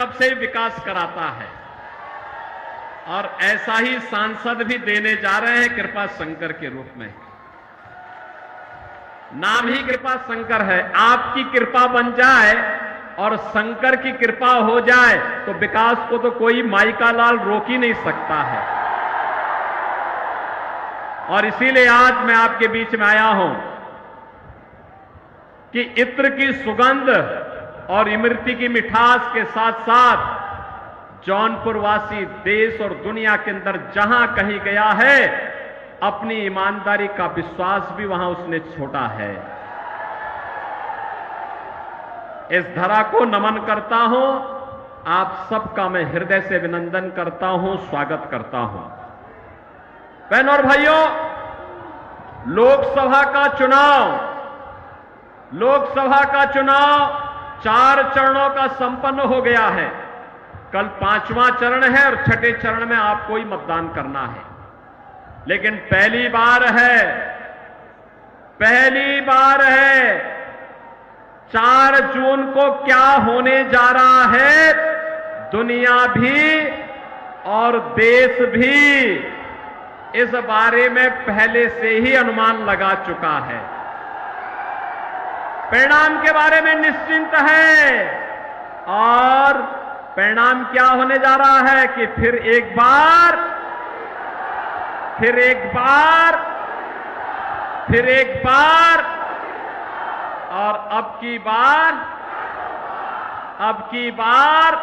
सबसे विकास कराता है और ऐसा ही सांसद भी देने जा रहे हैं कृपा शंकर के रूप में। नाम ही कृपा शंकर है। आपकी कृपा बन जाए और शंकर की कृपा हो जाए तो विकास को तो कोई माई का लाल रोक ही नहीं सकता है। और इसीलिए आज मैं आपके बीच में आया हूं कि इत्र की सुगंध और इमरती की मिठास के साथ साथ जौनपुर वासी देश और दुनिया के अंदर जहां कहीं गया है अपनी ईमानदारी का विश्वास भी वहां उसने छोड़ा है। इस धरा को नमन करता हूं। आप सबका मैं हृदय से अभिनंदन करता हूं, स्वागत करता हूं। बहनों और भाइयों, लोकसभा का चुनाव 4 चरणों का संपन्न हो गया है। कल 5वां चरण है और छठे चरण में आपको ही मतदान करना है। लेकिन पहली बार है 4 जून को क्या होने जा रहा है, दुनिया भी और देश भी इस बारे में पहले से ही अनुमान लगा चुका है। परिणाम के बारे में निश्चिंत है और परिणाम क्या होने जा रहा है कि फिर एक बार और अब की बार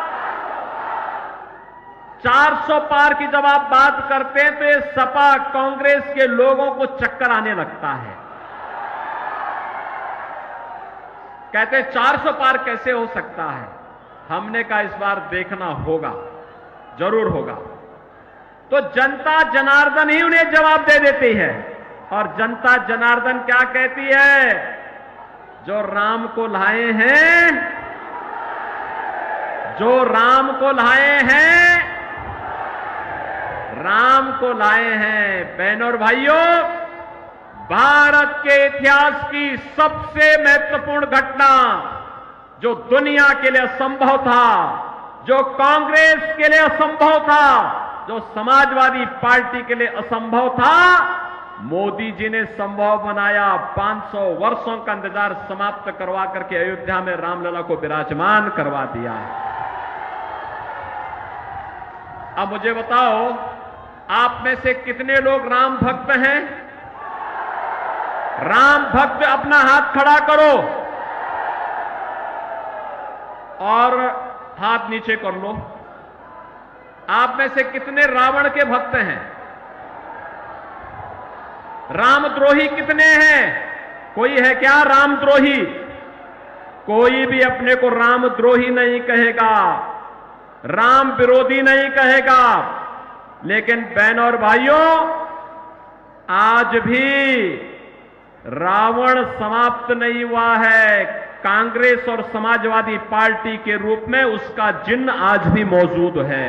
400 पार की जब आप बात करते हैं तो ये सपा कांग्रेस के लोगों को चक्कर आने लगता है। कहते 400 पार कैसे हो सकता है। हमने कहा इस बार देखना होगा, जरूर होगा। तो जनता जनार्दन ही उन्हें जवाब दे देती है। और जनता जनार्दन क्या कहती है? जो राम को लाए हैं, बहनों और भाइयों, भारत के इतिहास की सबसे महत्वपूर्ण घटना जो दुनिया के लिए असंभव था, जो कांग्रेस के लिए असंभव था, जो समाजवादी पार्टी के लिए असंभव था, मोदी जी ने संभव बनाया। 500 वर्षों का इंतजार समाप्त करवा करके अयोध्या में रामलला को विराजमान करवा दिया। अब मुझे बताओ, आप में से कितने लोग राम भक्त हैं? राम भक्त अपना हाथ खड़ा करो और हाथ नीचे कर लो। आप में से कितने रावण के भक्त हैं? रामद्रोही कितने हैं? कोई है क्या रामद्रोही? कोई भी अपने को रामद्रोही नहीं कहेगा, राम विरोधी नहीं कहेगा। लेकिन बहनों और भाइयों, आज भी रावण समाप्त नहीं हुआ है। कांग्रेस और समाजवादी पार्टी के रूप में उसका जिन्न आज भी मौजूद है।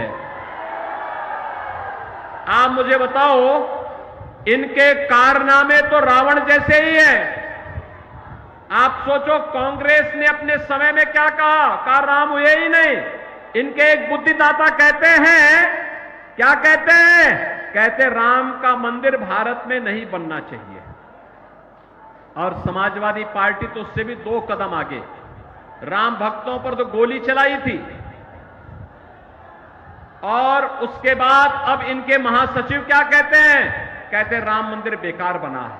आप मुझे बताओ, इनके कारनामे तो रावण जैसे ही है। आप सोचो, कांग्रेस ने अपने समय में क्या कहा राम हुए ही नहीं। इनके एक बुद्धिदाता कहते हैं, क्या कहते हैं? कहते राम का मंदिर भारत में नहीं बनना चाहिए। और समाजवादी पार्टी तो उससे भी 2 कदम आगे, राम भक्तों पर तो गोली चलाई थी। और उसके बाद अब इनके महासचिव क्या कहते हैं? कहते राम मंदिर बेकार बना है।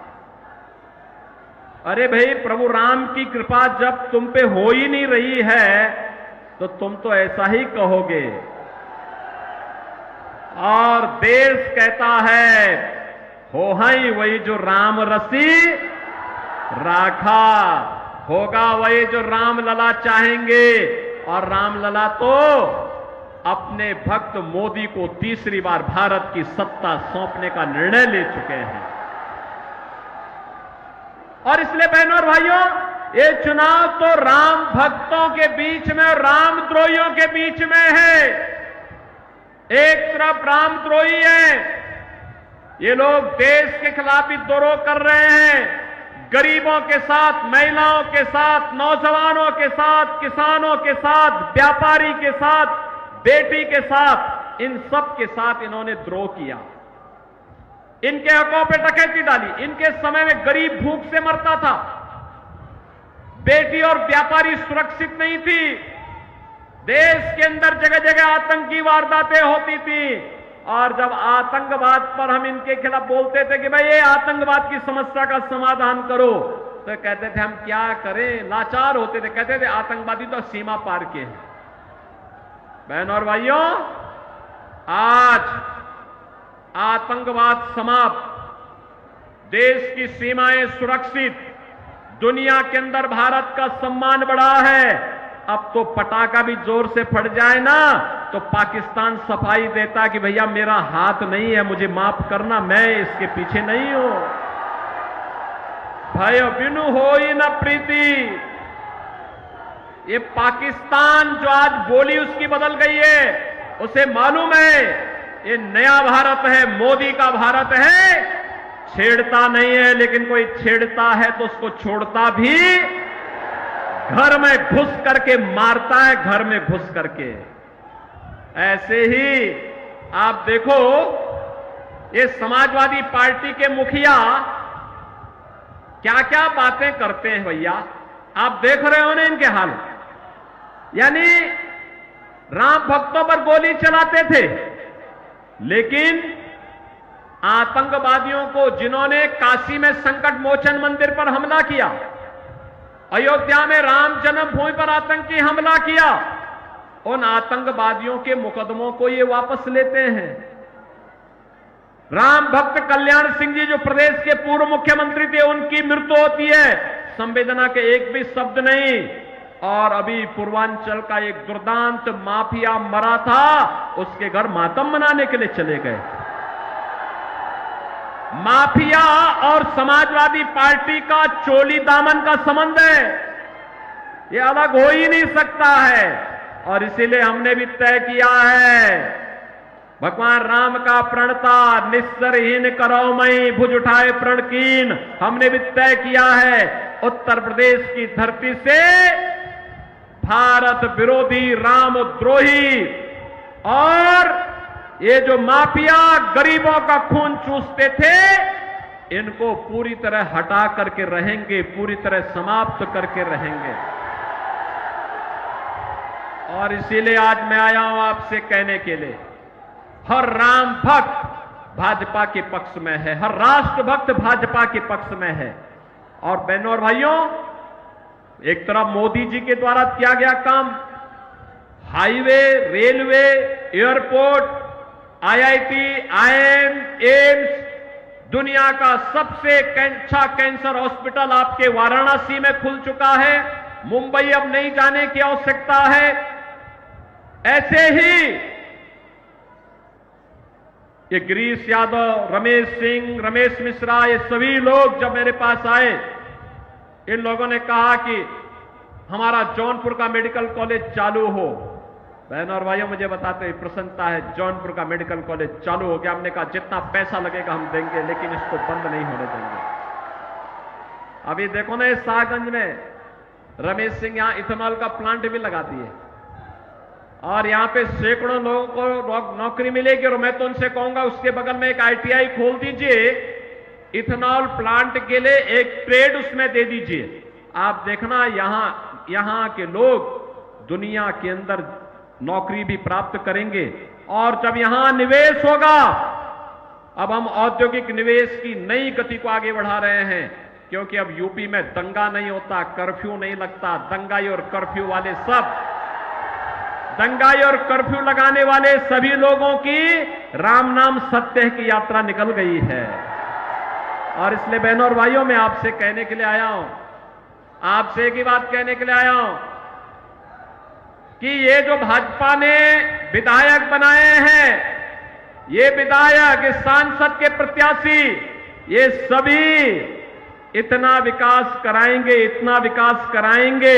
अरे भाई, प्रभु राम की कृपा जब तुम पे हो ही नहीं रही है तो तुम तो ऐसा ही कहोगे। और देश कहता है, हो हई वही जो राम रसी राखा, होगा वही जो रामलला चाहेंगे। और रामलला तो अपने भक्त मोदी को तीसरी बार भारत की सत्ता सौंपने का निर्णय ले चुके हैं। और इसलिए बहनों और भाइयों, ये चुनाव तो राम भक्तों के बीच में और रामद्रोहियों के बीच में है। एक तरफ रामद्रोही है, ये लोग देश के खिलाफ विद्रोह कर रहे हैं, गरीबों के साथ, महिलाओं के साथ, नौजवानों के साथ, किसानों के साथ, व्यापारी के साथ, बेटी के साथ, इन सब के साथ इन्होंने द्रोह किया। इनके हकों पे डकैती डाली। इनके समय में गरीब भूख से मरता था, बेटी और व्यापारी सुरक्षित नहीं थी, देश के अंदर जगह जगह आतंकी वारदातें होती थी। और जब आतंकवाद पर हम इनके खिलाफ बोलते थे कि भाई ये आतंकवाद की समस्या का समाधान करो, तो कहते थे हम क्या करें, लाचार होते थे, कहते थे आतंकवादी तो सीमा पार के हैं। बहनों और भाइयों, आज आतंकवाद समाप्त, देश की सीमाएं सुरक्षित, दुनिया के अंदर भारत का सम्मान बढ़ा है। अब तो पटाखा भी जोर से फट जाए ना तो पाकिस्तान सफाई देता कि भैया मेरा हाथ नहीं है, मुझे माफ करना, मैं इसके पीछे नहीं हूं। भय बिनु होई न प्रीति, ये पाकिस्तान जो आज बोली उसकी बदल गई है, उसे मालूम है ये नया भारत है, मोदी का भारत है, छेड़ता नहीं है, लेकिन कोई छेड़ता है तो उसको छोड़ता भी, घर में घुस करके मारता है, घर में घुस करके। ऐसे ही आप देखो ये समाजवादी पार्टी के मुखिया क्या क्या बातें करते हैं भैया, आप देख रहे हो ना इनके हाल। यानी राम भक्तों पर गोली चलाते थे, लेकिन आतंकवादियों को, जिन्होंने काशी में संकट मोचन मंदिर पर हमला किया, अयोध्या में राम जन्मभूमि पर आतंकी हमला किया, उन आतंकवादियों के मुकदमों को ये वापस लेते हैं। राम भक्त कल्याण सिंह जी जो प्रदेश के पूर्व मुख्यमंत्री थे, उनकी मृत्यु होती है, संवेदना के एक भी शब्द नहीं। और अभी पूर्वांचल का एक दुर्दांत माफिया मरा था, उसके घर मातम मनाने के लिए चले गए। माफिया और समाजवादी पार्टी का चोली दामन का संबंध है, ये अलग हो ही नहीं सकता है। और इसीलिए हमने भी तय किया है, भगवान राम का प्रणता निस्सरहीन करो मई, भुज उठाए प्रण कीन। हमने भी तय किया है उत्तर प्रदेश की धरती से भारत विरोधी, रामद्रोही और ये जो माफिया गरीबों का खून चूसते थे, इनको पूरी तरह हटा करके रहेंगे, पूरी तरह समाप्त करके रहेंगे। और इसीलिए आज मैं आया हूं आपसे कहने के लिए, हर राम भक्त भाजपा के पक्ष में है, हर राष्ट्र भक्त भाजपा के पक्ष में है। और बहनों और भाइयों, एक तरफ मोदी जी के द्वारा किया गया काम, highway, railway, airport, IIT, IIM, AIIMS, दुनिया का सबसे अच्छा कैंसर हॉस्पिटल आपके वाराणसी में खुल चुका है, मुंबई अब नहीं जाने की आवश्यकता है। ऐसे ही ये गिरीश यादव, रमेश सिंह, रमेश मिश्रा, ये सभी लोग जब मेरे पास आए, इन लोगों ने कहा कि हमारा जौनपुर का मेडिकल कॉलेज चालू हो। बहनों और भाइयों, मुझे बताते हुए प्रसन्नता है, जौनपुर का मेडिकल कॉलेज चालू हो गया। हमने कहा जितना पैसा लगेगा हम देंगे, लेकिन इसको बंद नहीं होने देंगे। अभी देखो ना, इस शाहगंज में रमेश सिंह यहां इथेनॉल का प्लांट भी लगा दिए और यहां पे सैकड़ों लोगों को नौकरी मिलेगी। और मैं तो उनसे कहूंगा उसके बगल में एक आईटीआई खोल दीजिए, इथेनॉल प्लांट के लिए एक ट्रेड उसमें दे दीजिए। आप देखना यहां के लोग दुनिया के अंदर नौकरी भी प्राप्त करेंगे। और जब यहां निवेश होगा, अब हम औद्योगिक निवेश की नई गति को आगे बढ़ा रहे हैं, क्योंकि अब यूपी में दंगा नहीं होता, कर्फ्यू नहीं लगता। दंगाई और कर्फ्यू वाले सब, दंगाई और कर्फ्यू लगाने वाले सभी लोगों की राम नाम सत्य की यात्रा निकल गई है। और इसलिए बहनों और भाइयों, मैं आपसे कहने के लिए आया हूं, आपसे एक ही बात कहने के लिए आया हूं कि ये जो भाजपा ने विधायक बनाए हैं, ये विधायक, इस सांसद के प्रत्याशी, ये सभी इतना विकास कराएंगे, इतना विकास कराएंगे,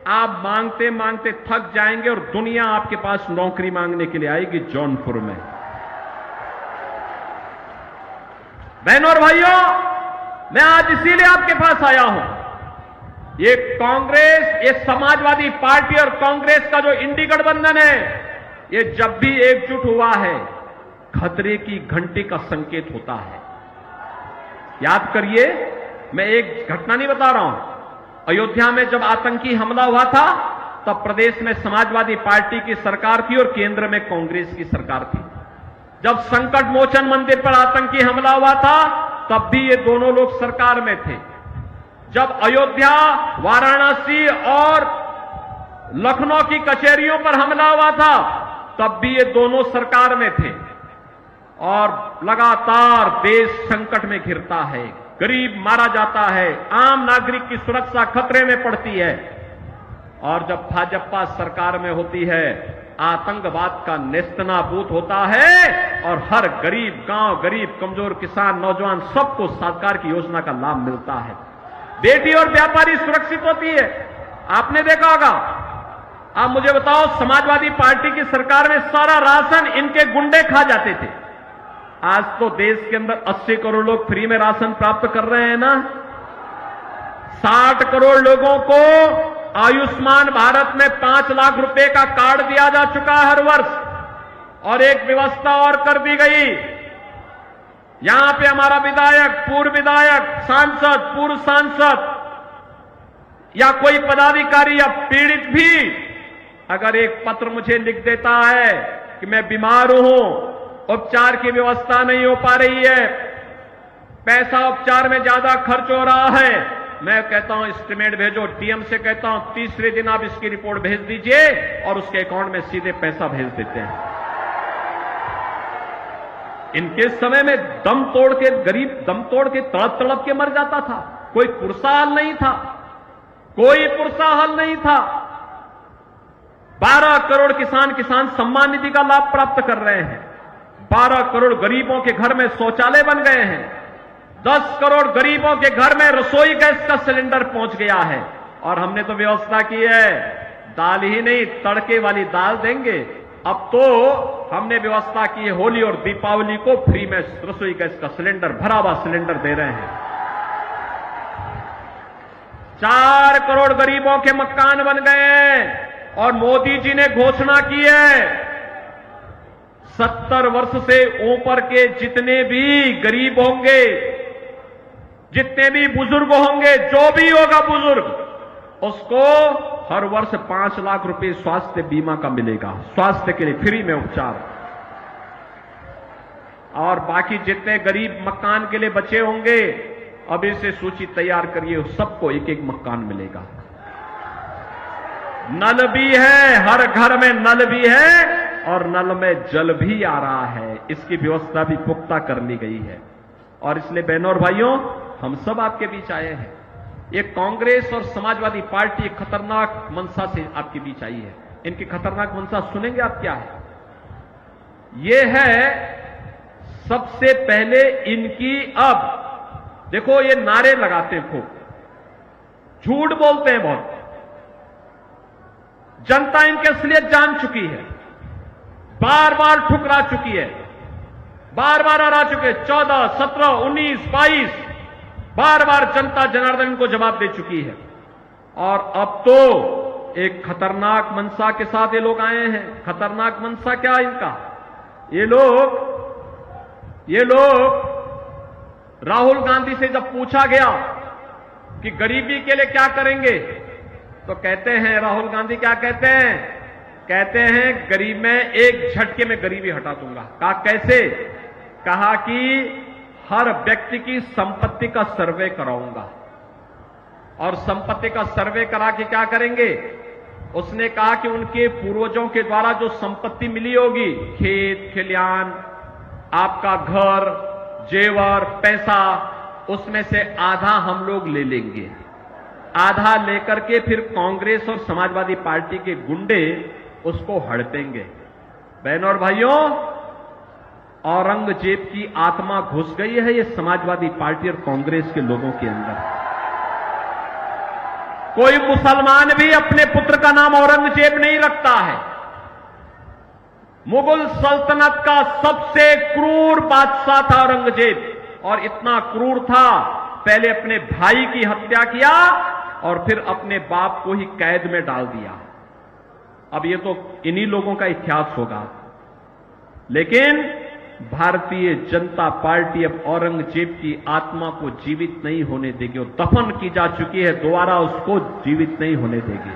आप मांगते मांगते थक जाएंगे और दुनिया आपके पास नौकरी मांगने के लिए आएगी जौनपुर में। बहनों और भाइयों, मैं आज इसीलिए आपके पास आया हूं। ये कांग्रेस, ये समाजवादी पार्टी और कांग्रेस का जो इंडी गठबंधन है, ये जब भी एकजुट हुआ है खतरे की घंटी का संकेत होता है। याद करिए, मैं एक घटना नहीं बता रहा हूं। अयोध्या में जब आतंकी हमला हुआ था तब प्रदेश में समाजवादी पार्टी की सरकार थी और केंद्र में कांग्रेस की सरकार थी। जब संकट मोचन मंदिर पर आतंकी हमला हुआ था तब भी ये दोनों लोग सरकार में थे। जब अयोध्या, वाराणसी और लखनऊ की कचहरियों पर हमला हुआ था तब भी ये दोनों सरकार में थे। और लगातार देश संकट में घिरता है, गरीब मारा जाता है, आम नागरिक की सुरक्षा खतरे में पड़ती है। और जब भाजपा सरकार में होती है, आतंकवाद का नेस्तनाबूद होता है और हर गरीब गांव, गरीब कमजोर किसान, नौजवान सबको सरकार की योजना का लाभ मिलता है। बेटी और व्यापारी सुरक्षित होती है। आपने देखा होगा। आप मुझे बताओ, समाजवादी पार्टी की सरकार में सारा राशन इनके गुंडे खा जाते थे। आज तो देश के अंदर 80 करोड़ लोग फ्री में राशन प्राप्त कर रहे हैं ना। 60 करोड़ लोगों को आयुष्मान भारत में 5 लाख रुपए का कार्ड दिया जा चुका है हर वर्ष। और एक व्यवस्था और कर दी गई, यहां पे हमारा विधायक, पूर्व विधायक, सांसद, पूर्व सांसद या कोई पदाधिकारी या पीड़ित भी अगर एक पत्र मुझे लिख देता है कि मैं बीमार हूं, उपचार की व्यवस्था नहीं हो पा रही है, पैसा उपचार में ज्यादा खर्च हो रहा है, मैं कहता हूं एस्टीमेट भेजो। डीएम से कहता हूं तीसरे दिन आप इसकी रिपोर्ट भेज दीजिए और उसके अकाउंट में सीधे पैसा भेज देते हैं। इनके समय में दम तोड़ के, गरीब दम तोड़ के तड़प तड़प के मर जाता था। कोई पुरसा हल नहीं था, कोई पुरसा हल नहीं था। 12 करोड़ किसान सम्मान निधि का लाभ प्राप्त कर रहे हैं। 12 करोड़ गरीबों के घर में शौचालय बन गए हैं। 10 करोड़ गरीबों के घर में रसोई गैस का सिलेंडर पहुंच गया है। और हमने तो व्यवस्था की है, दाल ही नहीं तड़के वाली दाल देंगे। अब तो हमने व्यवस्था की है, होली और दीपावली को फ्री में रसोई गैस का सिलेंडर, भरा हुआ सिलेंडर दे रहे हैं। 4 करोड़ गरीबों के मकान बन गए हैं। और मोदी जी ने घोषणा की है 70 वर्ष से ऊपर के जितने भी गरीब होंगे, जितने भी बुजुर्ग होंगे, जो भी होगा बुजुर्ग, उसको हर वर्ष 5 लाख रुपए स्वास्थ्य बीमा का मिलेगा, स्वास्थ्य के लिए फ्री में उपचार। और बाकी जितने गरीब मकान के लिए बचे होंगे, अभी से सूची तैयार करिए, सबको एक एक मकान मिलेगा। नल भी है, हर घर में नल भी है और नल में जल भी आ रहा है। इसकी व्यवस्था भी पुख्ता कर ली गई है। और इसलिए बहनों और भाइयों, हम सब आपके बीच आए हैं। ये कांग्रेस और समाजवादी पार्टी एक खतरनाक मंशा से आपके बीच आई है। इनकी खतरनाक मंशा सुनेंगे आप क्या है? ये है सबसे पहले इनकी, अब देखो ये नारे लगाते हैं, खूब झूठ बोलते हैं बहुत। जनता इनकी असलियत जान चुकी है, बार बार ठुकरा चुकी है, बार बार हरा चुके। 14, 17, 19, 22 बार बार जनता जनार्दन इनको जवाब दे चुकी है। और अब तो एक खतरनाक मंशा के साथ ये लोग आए हैं। खतरनाक मंशा क्या है इनका? ये लोग राहुल गांधी से जब पूछा गया कि गरीबी के लिए क्या करेंगे, तो कहते हैं, राहुल गांधी क्या कहते हैं? कहते हैं गरीब में एक झटके में गरीबी हटा दूंगा। कहा कैसे? कहा कि हर व्यक्ति की संपत्ति का सर्वे कराऊंगा। और संपत्ति का सर्वे करा के क्या करेंगे? उसने कहा कि उनके पूर्वजों के द्वारा जो संपत्ति मिली होगी, खेत खलियान, आपका घर, जेवर, पैसा, उसमें से आधा हम लोग ले लेंगे। आधा लेकर के फिर कांग्रेस और समाजवादी पार्टी के गुंडे उसको हड़पेंगे। बहनों और भाइयों, औरंगजेब की आत्मा घुस गई है ये समाजवादी पार्टी और कांग्रेस के लोगों के अंदर। कोई मुसलमान भी अपने पुत्र का नाम औरंगजेब नहीं रखता है। मुगल सल्तनत का सबसे क्रूर बादशाह था औरंगजेब। और इतना क्रूर था पहले अपने भाई की हत्या किया और फिर अपने बाप को ही कैद में डाल दिया। अब ये तो इन्हीं लोगों का इतिहास होगा। लेकिन भारतीय जनता पार्टी अब औरंगजेब की आत्मा को जीवित नहीं होने देगी। वो दफन की जा चुकी है, दोबारा उसको जीवित नहीं होने देगी।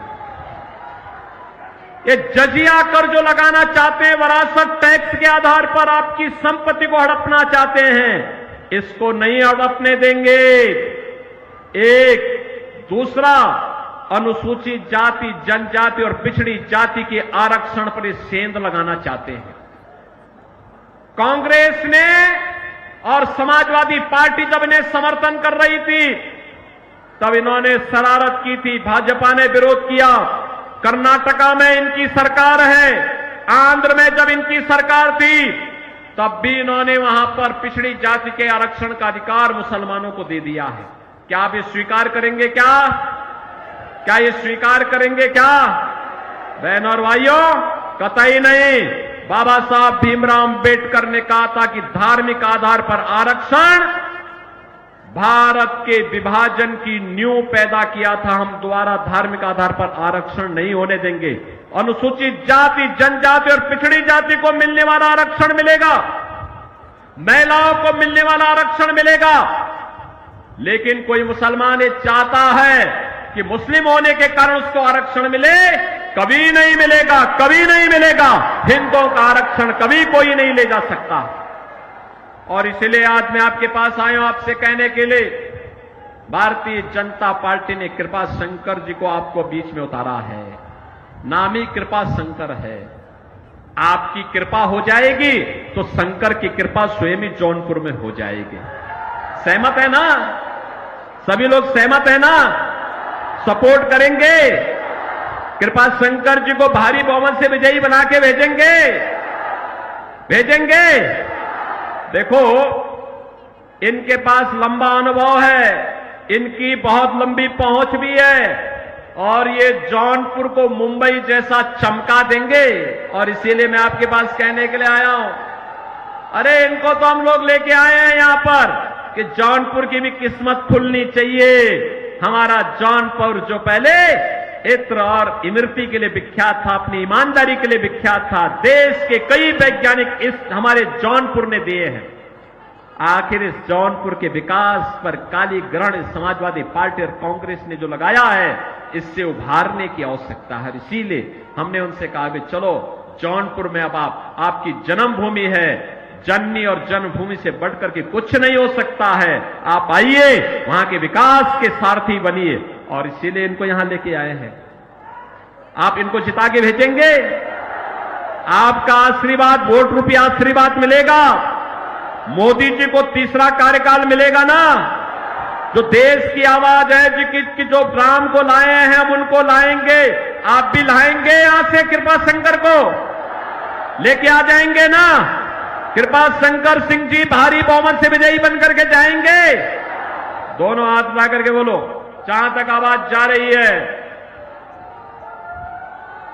ये जजिया कर जो लगाना चाहते हैं, विरासत टैक्स के आधार पर आपकी संपत्ति को हड़पना चाहते हैं, इसको नहीं हड़पने देंगे। एक दूसरा, अनुसूचित जाति, जनजाति और पिछड़ी जाति के आरक्षण पर सेंध लगाना चाहते हैं। कांग्रेस ने और समाजवादी पार्टी जब इन्हें समर्थन कर रही थी तब इन्होंने शरारत की थी, भाजपा ने विरोध किया। कर्नाटका में इनकी सरकार है, आंध्र में जब इनकी सरकार थी तब भी इन्होंने वहां पर पिछड़ी जाति के आरक्षण का अधिकार मुसलमानों को दे दिया है। क्या आप ये स्वीकार करेंगे? क्या ये स्वीकार करेंगे? क्या बहनों और भाइयों, कतई नहीं। बाबा साहब भीमराव अंबेडकर ने कहा था कि धार्मिक आधार पर आरक्षण भारत के विभाजन की नींव पैदा किया था। हम दोबारा धार्मिक आधार पर आरक्षण नहीं होने देंगे। अनुसूचित जाति, जनजाति और पिछड़ी जाति को मिलने वाला आरक्षण मिलेगा, महिलाओं को मिलने वाला आरक्षण मिलेगा। लेकिन कोई मुसलमान ये चाहता है कि मुस्लिम होने के कारण उसको आरक्षण मिले, कभी नहीं मिलेगा, कभी नहीं मिलेगा। हिंदुओं का आरक्षण कभी कोई नहीं ले जा सकता। और इसलिए आज मैं आपके पास आया हूं आपसे कहने के लिए, भारतीय जनता पार्टी ने कृपा शंकर जी को आपको बीच में उतारा है। नाम ही कृपा शंकर है। आपकी कृपा हो जाएगी तो शंकर की कृपा स्वयं ही जौनपुर में हो जाएगी। सहमत है ना? सभी लोग सहमत है ना? सपोर्ट करेंगे? कृपा शंकर जी को भारी बहुमत से विजयी बना के भेजेंगे। देखो, इनके पास लंबा अनुभव है, इनकी बहुत लंबी पहुंच भी है और ये जौनपुर को मुंबई जैसा चमका देंगे। और इसीलिए मैं आपके पास कहने के लिए आया हूं, अरे इनको तो हम लोग लेके आए हैं यहां पर कि जौनपुर की भी किस्मत खुलनी चाहिए। हमारा जौनपुर जो पहले इत्र और इमरती के लिए विख्यात था, अपनी ईमानदारी के लिए विख्यात था, देश के कई वैज्ञानिक इस हमारे जौनपुर ने दिए हैं। आखिर इस जौनपुर के विकास पर काली ग्रहण समाजवादी पार्टी और कांग्रेस ने जो लगाया है, इससे उभारने की आवश्यकता है। इसीलिए हमने उनसे कहा कि चलो जौनपुर में अब आपकी जन्मभूमि है, जननी और जन्मभूमि से बढ़कर के कुछ नहीं हो सकता है। आप आइए, वहां के विकास के सारथी बनिए। और इसीलिए इनको यहां लेके आए हैं। आप इनको जिता के भेजेंगे? आपका आशीर्वाद, वोट रूपी आशीर्वाद मिलेगा। मोदी जी को तीसरा कार्यकाल मिलेगा ना? जो देश की आवाज है, कि जो राम को लाए हैं हम उनको लाएंगे। आप भी लाएंगे यहां से कृपा शंकर को लेके आ जाएंगे ना? कृपा शंकर सिंह जी भारी बहुमत से विजयी बनकर के जाएंगे। दोनों हाथ ला करके बोलो, जहां तक आवाज जा रही है।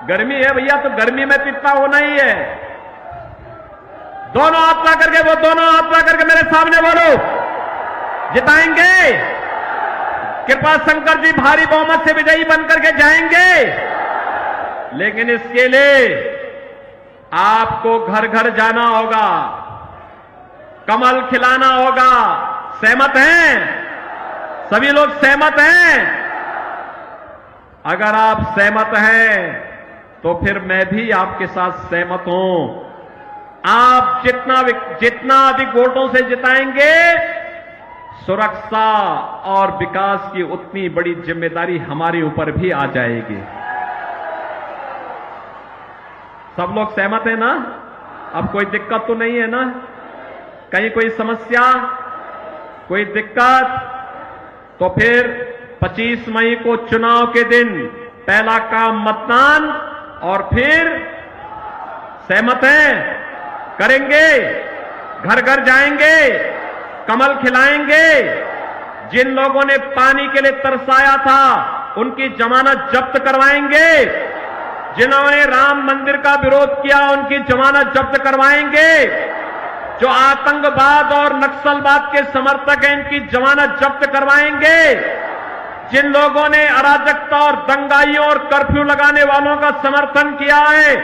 गर्मी है भैया, तो गर्मी में तो इतना होना ही है। दोनों हाथ ला करके दोनों हाथ ला करके मेरे सामने बोलो, जिताएंगे। कृपा शंकर जी भारी बहुमत से विजयी बनकर के जाएंगे। लेकिन इसके लिए आपको घर घर जाना होगा, कमल खिलाना होगा। सहमत हैं? सभी लोग सहमत हैं? अगर आप सहमत हैं तो फिर मैं भी आपके साथ सहमत हूं। आप जितना अधिक वोटों से जिताएंगे, सुरक्षा और विकास की उतनी बड़ी जिम्मेदारी हमारे ऊपर भी आ जाएगी। सब लोग सहमत है ना? अब कोई दिक्कत तो नहीं है ना? कहीं कोई समस्या, कोई दिक्कत? तो फिर 25 मई को चुनाव के दिन पहला काम मतदान, और फिर सहमत हैं? करेंगे? घर घर जाएंगे, कमल खिलाएंगे। जिन लोगों ने पानी के लिए तरसाया था उनकी जमानत जब्त करवाएंगे। जिन्होंने राम मंदिर का विरोध किया उनकी जमानत जब्त करवाएंगे। जो आतंकवाद और नक्सलवाद के समर्थक हैं, इनकी जमानत जब्त करवाएंगे। जिन लोगों ने अराजकता और दंगाइयों और कर्फ्यू लगाने वालों का समर्थन किया है,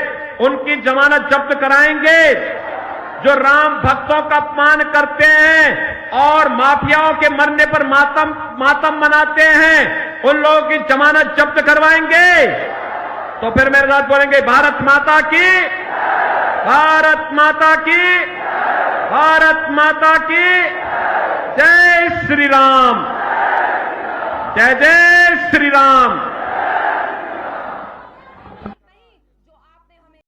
उनकी जमानत जब्त कराएंगे। जो राम भक्तों का अपमान करते हैं और माफियाओं के मरने पर मातम मनाते हैं, उन लोगों की जमानत जब्त करवाएंगे। तो फिर मेरे साथ बोलेंगे, भारत माता की, भारत माता की, भारत माता की जय श्री राम, जय जय श्री राम।